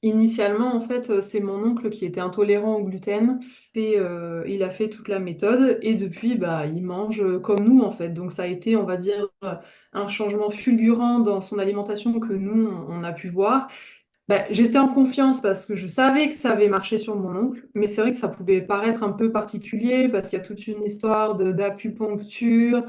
Initialement, en fait, c'est mon oncle qui était intolérant au gluten et il a fait toute la méthode et depuis, bah, il mange comme nous, en fait. Donc ça a été, on va dire, un changement fulgurant dans son alimentation que nous, on a pu voir. Bah, j'étais en confiance parce que je savais que ça avait marché sur mon oncle, mais c'est vrai que ça pouvait paraître un peu particulier parce qu'il y a toute une histoire d'acupuncture,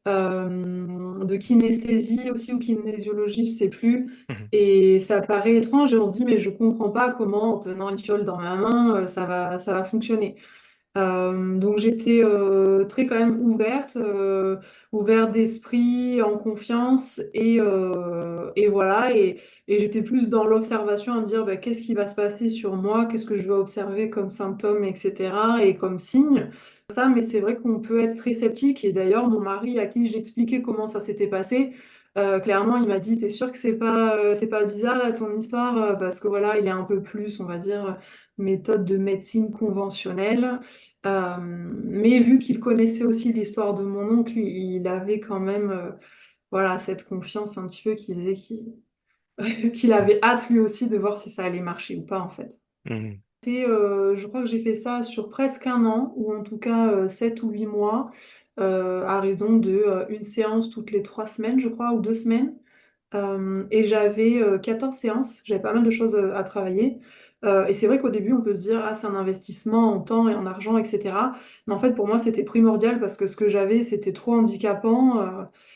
de kinesthésie aussi ou kinésiologie, je sais plus. Mhm. Et ça paraît étrange et on se dit, mais je comprends pas comment en tenant une fiole dans ma main, ça va fonctionner. Donc j'étais très quand même ouverte d'esprit, en confiance et voilà. Et j'étais plus dans l'observation à me dire bah, qu'est-ce qui va se passer sur moi, qu'est-ce que je vais observer comme symptômes, etc. et comme signes. Ça, mais c'est vrai qu'on peut être très sceptique. Et d'ailleurs, mon mari, à qui j'expliquais comment ça s'était passé, clairement, il m'a dit, t'es sûr que c'est pas bizarre là, ton histoire, parce que voilà, il est un peu plus, on va dire, méthode de médecine conventionnelle. Mais vu qu'il connaissait aussi l'histoire de mon oncle, il avait quand même voilà, cette confiance un petit peu qui faisait qu'il avait hâte lui aussi de voir si ça allait marcher ou pas en fait. Mhm. Je crois que j'ai fait ça sur presque un an, ou en tout cas 7 ou 8 mois, à raison de une séance toutes les 3 semaines, je crois, ou 2 semaines. Et j'avais 14 séances, j'avais pas mal de choses à travailler. Et c'est vrai qu'au début, on peut se dire, ah, c'est un investissement en temps et en argent, etc. Mais en fait, pour moi, c'était primordial parce que ce que j'avais, c'était trop handicapant.